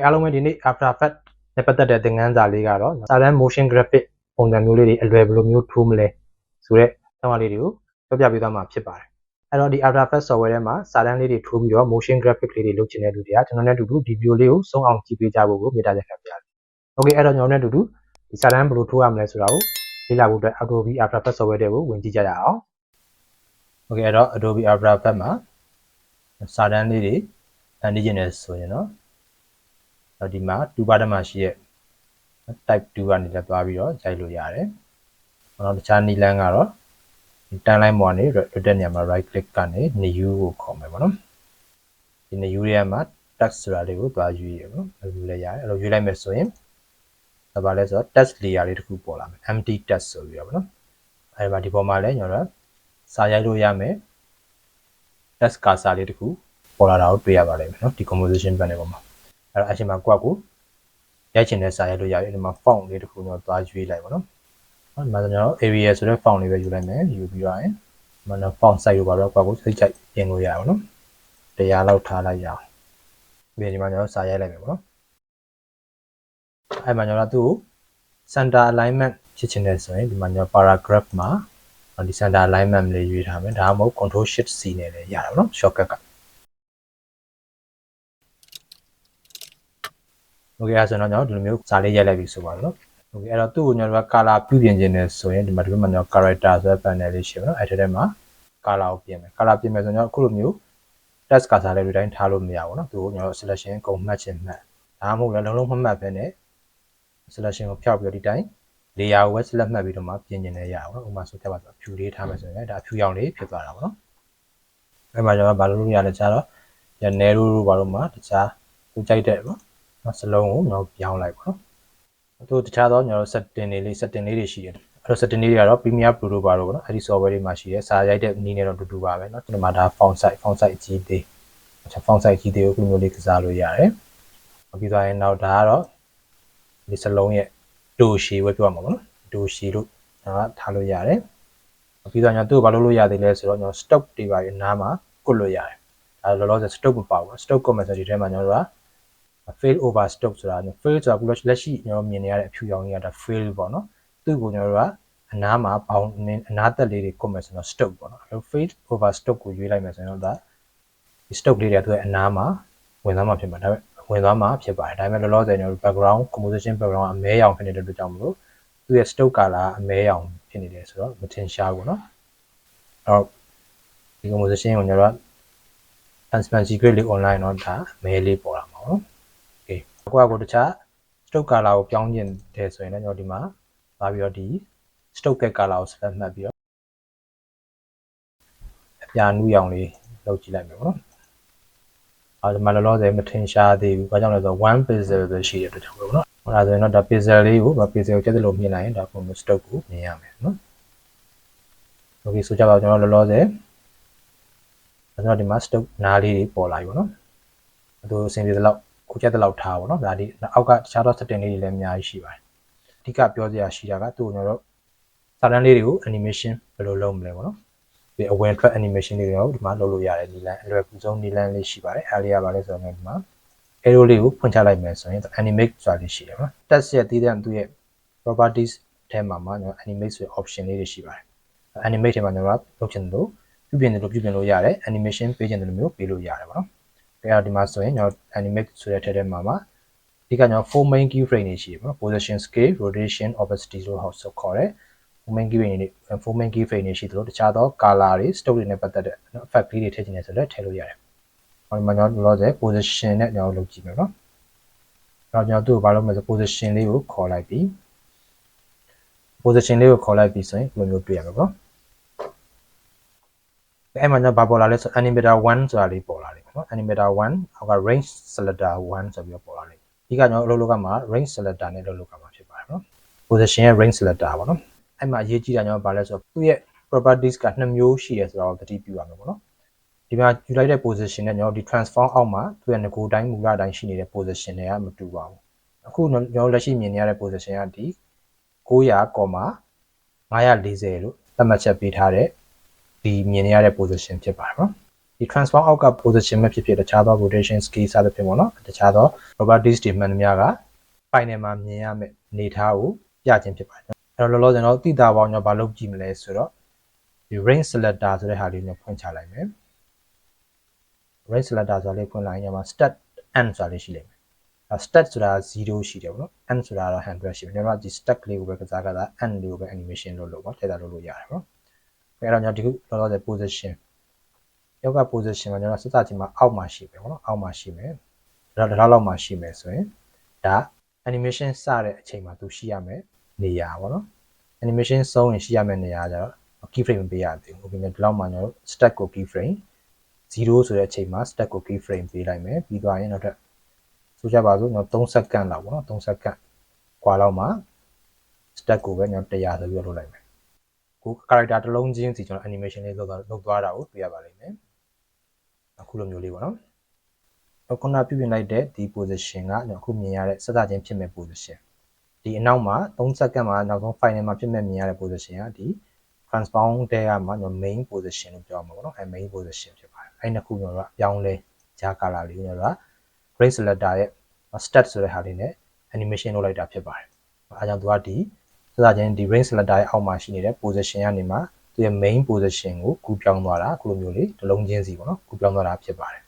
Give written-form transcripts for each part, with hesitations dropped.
အားလုံးပဲဒီနေ့ After Effects နဲ့ပတ်သက်တဲ့သင်ခန်းစာလေးကတော့စာတန်း motion graphic ပုံစံမျိုးလေးတွေအလွယ်ဘယ်လိုမျိုးထိုးမလဲဆိုတဲ့ဆောင်းပါးလေးတွေကိုပြောပြပေးသွားမှာဖြစ်ပါတယ်အဲ့တော့ဒီ After Effects software ထဲမှာစာတန်းလေးတွေထိုးပြီးတော့ motion graphic လေးတွေလုပ်ချင်တဲ့လူတွေကကျွန်တော်နဲ့အတူတူဒီဗီဒီယိုလေးကိုဆုံးအောင်ကြည့်ပေးကြဖို့ကိုမေတ္တာရပ်ခံပါတယ် Okay အဲ့တော့ကျွန်တော်နဲ့အတူတူဒီစာတန်းဘယ်လိုထိုးရမလဲဆိုတာကိုလေ့လာဖို့အတွက် Adobe After Effects software တွေကိုဝင်ကြည့်ကြရအောင် Okay အဲ့တော့ Adobe After Effects မှာစာတန်းလေးတွေဖန်တီးခြင်းနဲ့ဆိုရင်တော့ဒီမှာ2ပါးတမှာရှိရဲ့ type 2ကနေလည်းသွားပြီးတော့ရိုက်လို့ရတယ်။နောက်တခြားနည်းလမ်းကတော့ဒီ timeline ပေါ်ကနေrotate နေရာမှာ right click ကနေ new ကိုခေါ်မယ်ပေါ့နော်။ဒီ new ရဲ့မှာ text ဆိုတာလေးကိုသွားယူရပေါ့နော်။အဲ့လိုလည်းရတယ်။အဲ့လိုယူလိုက်မယ်ဆိုရင်ဘာလဲဆိုတော့ text layer လေးတစ်ခုပေါ်လာမယ် empty text ဆိုပြီးတော့ပေါ့နော်။အဲ့ဒီမှာဒီပေါ်မှာလည်းကျွန်တော်စာရိုက်လို့ရမယ် text cursor လေးတစ်ခုပေါ်လာတာကိုတွေ့ရပါလိမ့်မယ်နော်။ဒီ composition panel ပေါ်မှာအဲ့တော့အချိန်မှာကိုယ့်ကိုရိုက်ချင်တဲ့စာရိုက်လို့ရတယ်ဒီမှာ font လေးတစ်ခုတော့သွားရွေးလိုက်ပါနော်။ဒီမှာကျွန်တော် area ဆိုတဲ့ font လေးပဲယူလိုက်မယ်ယူပြီးတော့ဒီမှာ font size ကိုပါတော့ကိုယ့်ကိုစိတ်ကြိုက်ပြင်လို့ရအောင်နော်။100လောက်ထားလိုက်ရအောင်။ပြီးရင်ဒီမှာကျွန်တော်စာရိုက်လိုက်မယ်ပေါ့နော်။အဲ့မှာကျွန်တော်သူ့ကို center alignment ဖြစ်ချင်တယ်ဆိုရင်ဒီမှာကျွန်တော် paragraph မှာဒီ center alignment လေးရွေးထားမယ်ဒါမှမဟုတ် control shift c နဲ့လည်းရတာပေါ့နော် shortcut ကOkay အဲ့ဆိုတော့ကျွန်တော်ဒီလိုမျိုးစာလေးရိုက်လိုက်ပြီဆိုပါတော့ Okay အဲ့တော့သူ့ကိုကျွန်တော် color ပြုပြင်ခြင်းနဲ့ဆိုရင်ဒီမှာဒီဘက်မှာကျွန်တော် character ဆိုတဲ့ panel လေးရှိပါတော့အဲ့ထဲမှာ color ကိုပြင်မယ် color ပြင်မယ်ဆိုတော့အခုလိုမျိုး text cursor လေးတွေတိုင်းထားလို့မရဘူးเนาะသူကိုကျွန်တော် selection ကုန်မှတ်ခြင်းမှတ်ဒါမှမဟုတ်လည်းလုံးလုံးမှတ်ပဲနဲ့ selection ကိုဖျောက်ပြီးတော့ဒီတိုင်း layer ကိုပဲ select မှတ်ပြီးတော့မှပြင်ခြင်းလည်းရအောင်เนาะဥပမာဆိုကြပါစို့ဖြူလေးထားမယ်ဆိုရင်ဒါဖြူရောင်လေးဖြစ်သွားတာပေါ့เนาะအဲ့မှာကျွန်တော်ဘာလို့ရလဲကျတော့ narrow တို့ဘာလို့မှတခြားသူကြိုက်တဲ့ပေါ့စလုံးကိုကျွန်တော်ပြောင်းလိုက်ပါတော့သူတခြားသောကျွန်တော် setting လေးရှိတယ်အဲ့တော့ setting လေးတွေကတော့ Premiere Pro တို့ပါတော့ဗောနော်အဲ့ဒီ software တွေမှာရှိတယ်စာရိုက်တဲ့နည်းနဲ့တော့တူတူပါပဲเนาะဒီမှာဒါ font size အကြီးသေးအချာ font size အကြီးသေးကိုခုမျိုးလေးကစားလို့ရတယ်ပြီးသွားရင်နောက်ဒါကတော့ဒီစလုံးရဲ့တိုရှည်ဝယ်ပြောမှာဗောနော်တိုရှည်လို့ဒါကထားလို့ရတယ်ပြီးသွားရင်သူ့ကိုဘာလုပ်လို့ရသေးလဲဆိုတော့ကျွန်တော် stock တွေပါရနားမှာကုတ်လို့ရတယ်ဒါလောလောဆယ် stock မပါဘူး stock ကုတ်မယ်ဆိုဒီထဲမှာကျွန်တော်တို့ကfail over stock ဆိုတာ fail ဆိုတာခုလက်ရှိကျွန်တော်မြင်နေရတဲ့အဖြူရောင်ကြီးကဒါ fail ပေါ့နော်သူ့ကိုကျွန်တော်တို့ကအနားမှာပေါင်းအနားသက်လေးတွေကုတ်မယ်ဆိုတော့ stock ပေါ့နော်အဲ့ fail over stock ကိုရွေးလိုက်မယ်ဆိုရင်တော့ဒါဒီ stock လေးတွေကသူ့ရဲ့အနားမှာဝင်သွားမှာဖြစ်မှာဒါပေမဲ့ဝင်သွားမှာဖြစ်ပါတယ်ဒါပေမဲ့လောလောဆယ်ကျွန်တော်တို့ background composition background အမဲရောင်ဖြစ်နေတဲ့အတွက်ကြောင့်မလို့သူ့ရဲ့ stock color အမဲရောင်ဖြစ်နေတယ်ဆိုတော့မထင်ရှားဘူးเนาะအဲ့တော့ဒီ composition ကိုကျွန်တော်တို့ transparency grade လေး online တော့ဒါအမဲလေးပေါ်လာမှာเนาะကိုတခြား stock color ကိုပြောင်းကျင်တယ်ဆိုရင်လည်းကျွန်တော်ဒီမှာလာပြီးတော့ဒီ stock color ကို select မှတ်ပြီးတော့အပြာနူးရောင်လေးလုပ်ကြည့်လိုက်မယ်ပေါ့နော်ဒီမှာလောလောဆယ်မထင်ရှားသေးဘူးဘာကြောင့်လဲဆိုတော့1 pixel ပဲရှိတဲ့အတွက်ကြောင့်ပေါ့နော်ဒါဆိုရင်တော့ဒါ pixel လေးကိုpixel ကိုကျက်သလိုမြင်လိုက်ရင်ဒါပုံမျိုး stock ကိုမြင်ရမယ်နော် Okay ဆိုကြပါတော့ကျွန်တော်လောလောဆယ်ကျွန်တော်ဒီမှာ stock နားလေးတွေပေါ်လာပြီပေါ့နော်သူအဆင်ပြေသလောက်ခုချက်တဲ့လောက်ထားပါတော့ဒါဒီအောက်ကတခြားသော setting လေးတွေလည်းအများကြီးရှိပါတယ်အဓိကပြောစရာရှိတာကသူ့ကိုကျွန်တော်တို့စာတန်းလေးတွေကို animation ဘယ်လိုလုပ်မလဲပေါ့နော်ဒီအဝင်ထွက် animation လေးတွေကိုဒီမှာလုပ်လို့ရတယ်ဒီလမ်းအလွယ်ကူဆုံးဒီလမ်းလေးရှိပါတယ်အဲ့ဒီကပါလဲဆိုတော့ဒီမှာ arrow လေးကိုဖွင့်ချလိုက်မယ်ဆိုရင် animate ဆိုတာလေးရှိတယ်နော် text ရဲ့တည်တဲ့သူ့ရဲ့ properties ထဲမှာကျွန်တော် animate ဆိုတဲ့ option လေးတွေရှိပါတယ် animate ထဲမှာကျွန်တော်လုပ်ချင်တယ်လို့ပြုပြင်လို့ရတယ် animation ပေးချင်တယ်လို့မျိုးပေးလို့ရတယ်ပေါ့နော်အဲ့တော့ဒီမှာဆိုရင်ကျွန်တော် animate ဆိုတဲ့ထဲမှာအဓိကကျွန်တော် 4 main keyframe တွေရှိတယ်ပေါ့နော် position scale rotation opacity လို့ဟောဆိုခေါ်တယ် 4 main keyframe တွေရှိသလိုတခြားသော color တွေ stroke တွေနဲ့ပတ်သက်တဲ့ effect လေးတွေထည့်ချင်တယ်ဆိုလည်းထည့်လို့ရတယ်ဟောဒီမှာကျွန်တော်လောဆယ် position နဲ့ကျွန်တော်လုပ်ကြည့်မယ်နော်အဲ့တော့ကျွန်တော်သူ့ကိုဘာလုပ်မလဲဆို position လေးကိုခေါ်လိုက်ပြီးဆိုရင်ဘယ်လိုမျိုးတွေ့ရမလဲပေါ့အဲ့မှာကျွန်တော်ဘာပေါ်လာလဲဆို animator 1ဆိုတာလေးပေါ်လာတယ်နော် animator 1အောက်က range selector 1ဆိုပြီးတော့ပေါ်လာတယ်ဒီကကျွန်တော်အလုပ်လုပ်ကမှာ range selector နဲ့လုပ်ကမှာဖြစ်ပါတယ်နော် position ရဲ့ range selector ပေါ့နော်အဲ့မှာအရေးကြီးတာကျွန်တော်ဘာလဲဆိုတော့သူ့ရဲ့ properties က2မျိုးရှိရဆိုတော့သတိပြုရမယ်ပေါ့နော်ဒီမှာယူလိုက်တဲ့ position နဲ့ကျွန်တော်ဒီ transform အောက်မှာသူ့ရဲ့ငကိုတိုင်းမူလတိုင်းရှိနေတဲ့ position တွေကမတူပါဘူးအခုကျွန်တော်လက်ရှိမြင်နေရတဲ့ position ကဒီ900,540လို့သတ်မှတ်ချက်ပေးထားတဲ့ဒီမြင်နေရတဲ့ position ဖြစ်ပါတယ်နော် ဒီ transform အောက်က position မဲ့ဖြစ်ဖြစ်တခြားသော rotation scale စသဖြင့်ပေါ့နော်တခြားသော properties တွေမှန်သမျှက final မှာမြင်ရမယ့်အနေအထားကိုပြခြင်းဖြစ်ပါတယ်အဲ့တော့လောလောဆယ်တော့တိတာပေါင်းကျွန်တော်ဘာလုပ်ကြည့်မလဲဆိုတော့ဒီ range selector ဆိုတဲ့ဟာလေးကိုဖွင့်ချလိုက်မယ် range selector ဆိုတာလေးဖွင့်လိုက်ရင်ကျွန်တော် start end ဆိုတာလေးရှိလိမ့်မယ်start ဆိုတာ0ရှိတယ်ပေါ့နော် end ဆိုတာတော့100ရှိတယ်ကျွန်တော်ဒီ start လေးကိုပဲကစားကစား end လေးကိုပဲ animation လုပ်လို့ပေါ့ထည့်တာလုပ်လို့ရတယ်ပေါ့အဲ့တော့ကျွန်တော်ဒီခုလောလောဆယ် position ယောက်က position မှာကျွန်တော်စစချင်းမှာအောက်မှာရှိမယ်ပေါ့နော်အောက်မှာရှိမယ်ဒါတော့လောက်မှာရှိမယ်ဆိုရင်ဒါ animation စတဲ့အချိန်မှာသူရှိရမယ်နေရာပေါ့နော် animation ဆုံးရင်ရှိရမယ့်နေရာကျတော့ keyframe မပေးရသေးဘူး okay ဒီလောက်မှာကျွန်တော်တို့ stack ကို keyframe 0ဆိုတဲ့အချိန်မှာ stack ကို keyframe ပေးလိုက်မယ်ပြီးသွားရင်နောက်ထပ်ဆိုကြပါစို့ကျွန်တော်3စက္ကန့်လောက်ပေါ့နော်3စက္ကန့်กว่าလောက်မှာ stack ကိုပဲကျွန်တော်100ဆိုပြီးလုပ်လိုက်မယ်ကို character တစ်လုံးချင်းစီကျွန်တော် animation လေးလုပ်သွားတာကိုတွေ့ရပါလိမ့်မယ်အခုလိုမျိုးလေးပေါ့နော်ခုနပြုပြင်လိုက်တဲ့ဒီ position ကကျွန်တော်အခုမြင်ရတဲ့စစချင်းဖြစ်မဲ့ position ဒီအနောက်မှာ3စက္ကန့်မှာနောက်ဆုံး final မှာဖြစ်မဲ့မြင်ရတဲ့ position ကဒီ transform တဲကမှာကျွန်တော် main position လို့ပြောမှာပေါ့နော်main position ဖြစ်ပါတယ်အဲ့နှစ်ခုကျွန်တော်တို့အပြောင်းလဲဂျာကာလာလေးကျွန်တော်တို့ range selector ရဲ့ start ဆိုတဲ့ဟာလေးနဲ့ animation လုပ်လိုက်တာဖြစ်ပါတယ်အားကြောင့်သူကဒီစစချင်းဒီ range selector ရဲ့အောက်မှာရှိနေတဲ့ position ကနေမှသူရဲ့ main position ကိုကူးပြောင်းသွားတာအခုလိုမျိုးလေးတစ်လုံးချင်းစီပေါ့နော်ကူးပြောင်းသွားတာဖြစ်ပါတယ်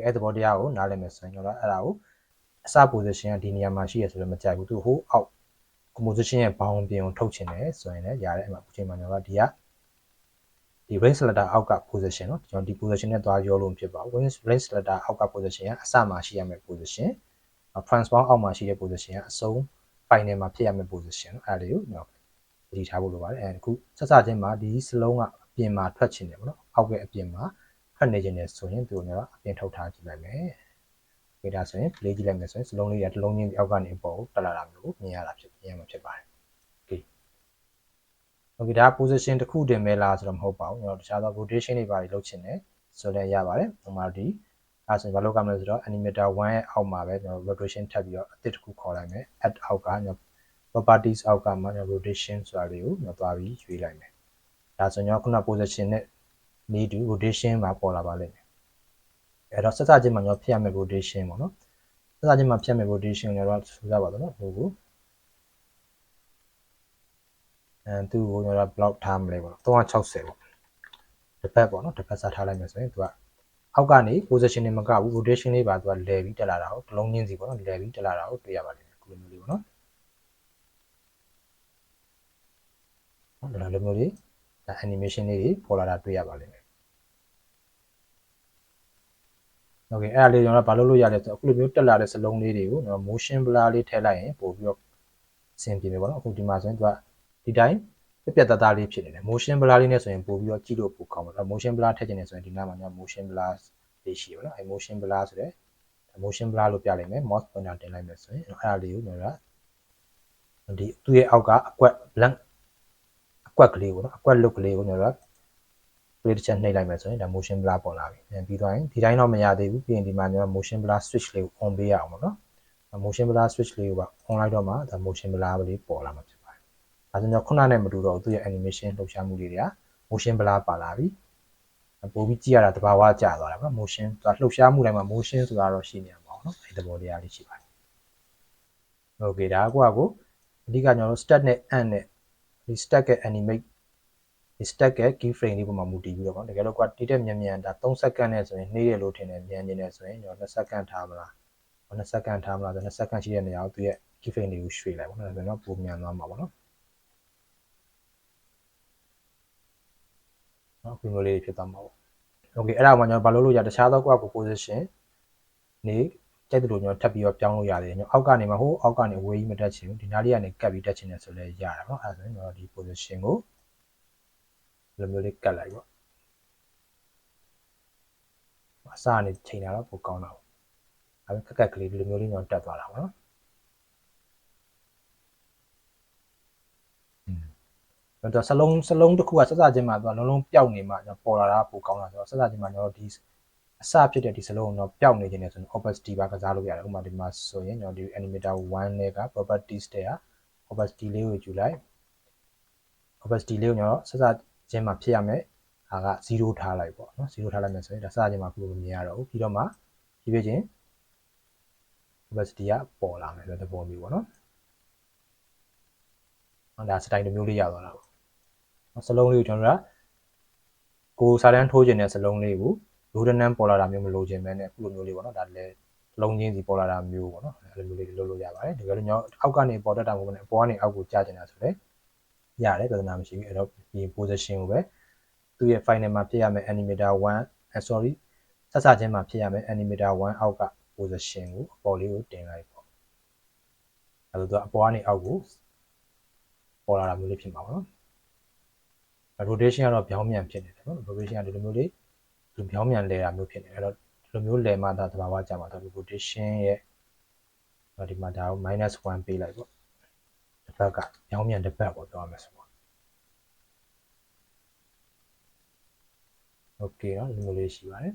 အဲ့သဘောတရားကိုနားလည်မယ်ဆိုရင်ကျွန်တော်အဲ့ဒါကိုအစ position ကဒီနေရာမှာရှိရဆိုတော့မကြိုက်ဘူးသူဟိုအောက် composition ရဲ့ bound ပြင်ကိုထုတ်ချင်တယ်ဆိုရင်လည်းရတယ်အဲ့မှာအခုချိန်မှာကျွန်တော်ဒီကဒီ range selector အောက်က position เนาะကျွန်တော်ဒီ position နဲ့သွားရောလို့ဖြစ်ပါဘူး range selector အောက်က position ကအစမှာရှိရမယ့် position transform အောက်မှာရှိတဲ့ position ကအဆုံး final မှာဖြစ်ရမယ့် position အဲ့ဒါလေးကိုကျွန်တော်သတိထားဖို့လိုပါတယ်အခုစစချင်းမှာဒီစလုံးကအပြင်မှာထွက်ချင်တယ်ပေါ့နော်အောက်ကအပြင်မှာထွက်နေချင်တယ်ဆိုရင်သူကကျွန်တော်အပြင်ထုတ်ထားကြည့်လိုက်မယ်ခေဒါဆိုရင် play ကြည့်လိုက်မယ်ဆိုရင်စလုံးလေးကတစ်လုံးချင်းအောက်ကနေအပေါ်တက်လာတာမျိုးမြင်ရမှာဖြစ်ပါတယ်okay ဒါ position တစ်ခုတင်မဲ့လားဆိုတော့မဟုတ်ပါဘူးကျွန်တော်တခြားသော rotation တွေပါလုပ်ချင်တယ်ဆိုလည်းရပါတယ်ဟိုမှာဒီအဲဆိုရင်ဘာလုပ်ကြမလဲဆိုတော့ animator 1ရဲ့အောက်မှာပဲကျွန်တော် rotation ထပ်ပြီးတော့အသစ်တစ်ခုခေါ်လိုက်မယ် add အောက်ကကျွန်တော် properties အောက်ကမှာကျွန်တော် rotation ဆိုတာလေးကိုကျွန်တော်သွားပြီးရွေးလိုက်မယ်ဒါဆိုရင်ကျွန်တော်ခုန position နဲ့ need to rotation မှာပေါ်လာပါလိမ့်မယ်အဲ့တော့စစချင်းမှာကျွန်တော်ဖြတ်ရမယ့် rotation ပေါ့နော်စစချင်းမှာဖြတ်ရမယ့် rotation ကိုကျွန်တော်ဆိုကြပါတော့နော်ဟိုကိုသူ့ကိုကျွန်တော် block ထားမလဲပေါ့360ပေါ့တစ်ဖက်ပေါ့နော်တစ်ဖက်စားထားလိုက်မယ်ဆိုရင်သူကအောက်ကနေ position တွေမကဘူး rotation လေးပါသူကလဲပြီးတက်လာတာကိုတစ်လုံးချင်းစီပေါ့နော်လဲပြီးတက်လာတာကိုတွေ့ရပါလိမ့်မယ်ခုလိုမျိုးလေးပေါ့နော်ဒါလိုမျိုးလေးဒါ animation လေးတွေပေါ်လာတာတွေ့ရပါလိမ့်မယ် okay အဲ့ဒါလေးကျွန်တော်ဘာလုပ်လို့ရလဲဆိုတော့အခုလိုမျိုးတက်လာတဲ့စလုံးလေးတွေကိုကျွန်တော် motion blur လေးထည့်လိုက်ရင်ပို့ပြီးတော့အဆင်ပြေမယ်ပေါ့နော်အခုဒီမှာဆိုရင်သူကဒီတိုင်းပြက်သားလေးဖြစ်နေတယ် motion blur လေးနဲ့ဆိုရင်ပို့ပြီးတော့ကြည့်လို့ပိုကောင်းပါတော့ motion blur ထည့်ချင်တယ်ဆိုရင်ဒီနားမှာကျွန်တော် motion blur လေးရှိရပါတော့အဲ motion blur ဆိုတဲ့ motion blur လို့ပြလိုက်မယ် mouse pointer တင်လိုက်မယ်ဆိုရင်အဲ့ဒါလေးကိုကျွန်တော်ဒီသူ့ရဲ့အောက်ကအကွက် blank အကွက်ကလေးကိုနော်အကွက် look ကလေးကိုကျွန်တော်တွေးတစ်ချက်နှိပ်လိုက်မယ်ဆိုရင်ဒါ motion blur ပေါ်လာပြီပြီးသွားရင်ဒီတိုင်းတော့မရသေးဘူးပြီးရင်ဒီမှာကျွန်တော် motion blur switch လေးကို on ပေးရအောင်ပေါ့နော် motion blur switch လေးကိုပါ on လိုက်တော့မှဒါ motion blur လေးပေါ်လာမှာဖြစ်ပါတယ်ဒါဆိုတော့ခုနနဲ့မတူတော့သူ့ရဲ့ animation လှုပ်ရှားမှုလေးတွေက motion blur ပါလာပြီပို့ပြီးကြည့်ရတာတဘာဝကျသွားတယ်ပေါ့နော် motion သူလှုပ်ရှားမှုတိုင်းမှာ motion ဆိုတာတော့ရှိနေမှာပေါ့နော်အဲ့ဒီသဘောတရားလေးရှိပါတယ် okay ဒါကိုအဓိကကျွန်တော်တို့ start နဲ့ end နဲ့ဒီ stack ရဲ့ animate ဒီ stack ရဲ့ keyframe လေးပေါ်မှာမူတည်ပြီးတော့ပေါ့တကယ်လို့တိတက်မြန်ဒါ3စက္ကန့်နဲ့ဆိုရင်နှေးရလို့ထင်တယ်မြန်နေတယ်ဆိုရင်ကျွန်တော်2စက္ကန့်ထားမလား2စက္ကန့်ထားမလားဆို2စက္ကန့်ရှိတဲ့နေရာကိုသူရဲ့ keyframe လေးကိုရွှေ့လိုက်ပေါ့နော်ဒါဆိုတော့ပုံမြန်သွားမှာပေါ့နော်နော်ဒီလိုလေးဖြစ်သွားမှာပေါ့ okay အဲ့ဒါမှကျွန်တော်ဘာလုပ်လို့ရတခြားသော position နေကြိုက်တယ်လို့ကျွန်တော်ထပ်ပြီးတော့ပြောင်းလို့ရတယ်ကျွန်တော်အောက်ကနေမှဟိုအောက်ကနေအဝေးကြီးမတက်ချင်ဘူးဒီနားလေးကနေကတ်ပြီးတက်ချင်တယ်ဆိုလဲရတာပေါ့အဲ့ဒါဆိုရင်ကျွန်တော်ဒီ position ကိုဒီလိုမျိုးလေးကတ်လိုက်ပေါ့အစကနေချိန်တာတော့ပိုကောင်းတာပေါ့အဲ့ကတ်ကလေးဒီလိုမျိုးလေးကျွန်တော်တက်သွားတာပေါ့နော်တော့စလုံးတစ်ခုကစစချင်းမှာသူကလုံးလုံးပျောက်နေမှကျွန်တော်ပေါ်လာတာပိုကောင်းတာဆိုတော့စစချင်းမှာကျွန်တော်ဒီအစဖြစ်တဲ့ဒီစလုံးတော့ပျောက်နေခြင်းနဲ့ဆိုရင် opacity ပါကစားလို့ရတယ်ဥပမာဒီမှာဆိုရင်ကျွန်တော်ဒီ animator 1နဲ့က properties တွေက opacity လေးကိုယူလိုက် opacity လေးကိုကျွန်တော်စစချင်းမှာဖြစ်ရမယ် ဟာက0ထားလိုက်ပေါ့နော်0ထားလိုက်မယ်ဆိုရင်ဒါစချင်းမှာခုလိုမြင်ရတော့ဘူးပြီးတော့မှဖြည်းဖြည်းချင်း opacity ကပေါ်လာမယ်ဆိုတဲ့သဘောမျိုးပေါ့နော်ဒါစတိုင်တစ်မျိုးလေးရသွားတာပေါ့စလုံးလေးကိုကျွန်တော်တို့ကိုစာတန်းထိုးခြင်းတဲ့စလုံးလေးကိုရိုးတနန်းပေါ်လာတာမျိုးမလိုချင်ပဲနဲ့ခုလိုမျိုးလေးပေါ့နော်ဒါလည်းလုံးချင်းစီပေါ်လာတာမျိုးပေါ့နော်အဲ့လိုမျိုးလေးလုပ်လို့ရပါတယ်တကယ်လို့ကျွန်တော်အောက်ကနေပေါ်တက်တာမဟုတ်ဘူးနဲ့အပေါ်ကနေအောက်ကိုကျချင်တာဆိုလည်းရတယ်ပြဿနာမရှိဘူးအဲ့တော့ဒီ position ကိုပဲသူ့ရဲ့ final မှာဖြစ်ရမယ် animator 1 sorry ဆက်စချင်းမှာဖြစ်ရမယ် animator 1အောက်က position ကိုအပေါ်လေးကိုတင်လိုက်ပေါ့အဲ့လိုသူကအပေါ်ကနေအောက်ကိုပေါ်လာတာမျိုးလေးဖြစ်မှာပေါ့နော် rotation ကတော့ပြောင်းပြန်ဖြစ်နေတယ်နော် rotation ကဒီလိုမျိုးလေးဒီပြောင်းပြန်လဲတာမျိုးဖြစ်နေတယ်အဲ့တော့ဒီလိုမျိုးလဲမှဒါသဘာဝကျမှာဒါ rotation ရဲ့ဒီမှာဒါကို -1 ပေးလိုက်ပေါ့တစ်ဖက်ကပြောင်းပြန်တစ်ဖက်ပေါ့ပြောရမယ်ဆိုတော့ okay เนาะဒီလိုလေးရှိပါတယ်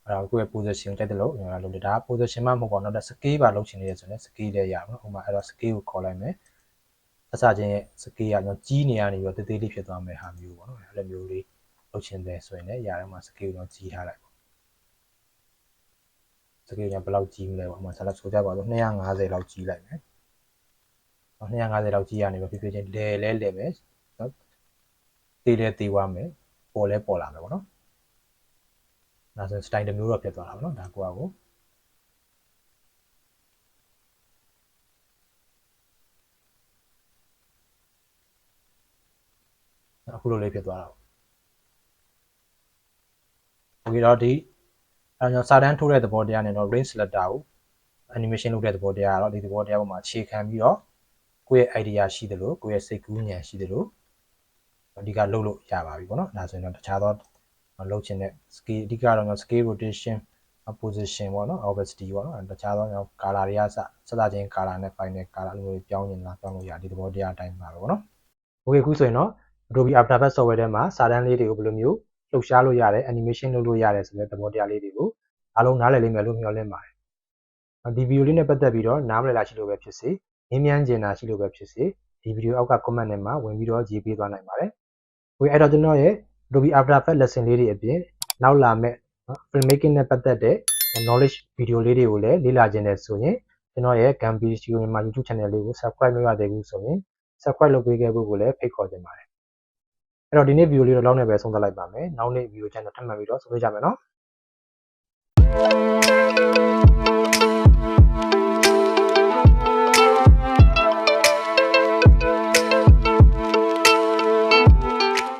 အဲ့တော့ကိုယ့်ရဲ့ position ကိုတိုက်တယ်လို့ကျွန်တော်လုပ်တယ်ဒါက position မှမဟုတ်ပါဘူးနောက်တစ် scale ပါလုပ်ချင်နေရဆိုရင် scale လည်းရပါတော့ဥပမာအဲ့တော့ scale ကိုခေါ်လိုက်မယ်အစချင်းရဲ့ scale ကကျွန်တော်ကြီးနေရနေပြီးတော့တေးသေးလေးဖြစ်သွားမယ်ဟာမျိုးပေါ့နော်အဲ့လိုမျိုးလေးလုပ်ချင်တယ်ဆိုရင်လည်းຢာထဲမှာ scale ကိုကြီးထားလိုက်ပေါ့ scale ကဘယ်လောက်ကြီးမလဲပေါ့ဥပမာဆက်လက်ဆိုကြပါတော့250လောက်ကြီးလိုက်မယ်250လောက်ကြီးရနေပြီးဖြည်းဖြည်းချင်းလဲမယ်နော်တေးလဲတေးသွားမယ်ပေါ်လဲပေါ်လာမယ်ပေါ့နော်ဒါဆို style တစ်မျိုးတော့ဖြစ်သွားတာပေါ့နော်ဒါကိုအခုလိုလေးဖြစ်သွားတာပေါ့โอเคတော့ဒီအဲ့တော့စာတန်းထိုးတဲ့သဘောတရားနဲ့တော့ range selector ကို animation လုပ်တဲ့သဘောတရားကတော့ဒီသဘောတရားပေါ်မှာအခြေခံပြီးတော့ကိုယ့်ရဲ့ idea ရှိသလိုကိုယ့်ရဲ့စိတ်ကူးဉာဏ်ရှိသလိုအဓိကလုပ်လို့ရပါပြီပေါ့နော်ဒါဆိုရင်တော့တခြားသောလုပ်ချင်တဲ့ scale အဓိကတော့ scale rotation position ပေါ့နော် opacity ပေါ့နော်တခြားသော color တွေကစသချင်း color နဲ့ final color လိုမျိုးပြောင်းနေတာပြောင်းလို့ရဒီသဘောတရားအတိုင်းပါပဲပေါ့နော် okay ခုဆိုရင်တော့ Adobe After Effects software ထဲမှာစာတန်းလေးတွေကိုဘယ်လိုမျိုးလှုပ်ရှားလို့ရတယ် animation လုပ်လို့ရတယ်ဆိုတဲ့သဘောတရားလေးတွေကိုအားလုံးနားလည်လိမ့်မယ်လို့မျှော်လင့်ပါတယ်ဒီဗီဒီယိုလေးနဲ့ပတ်သက်ပြီးတော့နားမလည်တာရှိလို့ပဲဖြစ်စေငင်းမြန်းကျင်တာရှိလို့ပဲဖြစ်စေဒီဗီဒီယိုအောက်က comment ထဲမှာဝင်ပြီးတော့ရေးပေးသွားနိုင်ပါတယ်okay အဲ့တော့ကျွန်တော်ရဲ့ Adobe After Effects lesson လေးတွေအပြင်နောက်လာမဲ့ filmmaking နဲ့ပတ်သက်တဲ့ knowledge ဗီဒီယိုလေးတွေကိုလည်းလေ့လာခြင်းနဲ့ဆိုရင်ကျွန်တော်ရဲ့ Gambi Studio မြန်မာ YouTube channel လေးကို subscribe လုပ်ရသေးဘူးဆိုရင် subscribe လုပ်ပေးခဲ့ဖို့ကိုလည်းဖိတ်ခေါ်ချင်ပါတယ်အဲ့တော့ဒီနေ့ဗီဒီယိုလေးတော့လောက်နေပဲဆုံးသက်လိုက်ပါမယ်နောက်နေ့ဗီဒီယိုချန်နယ်ထပ်မံပြီးတော့ဆွေးနွေးကြမယ်နော်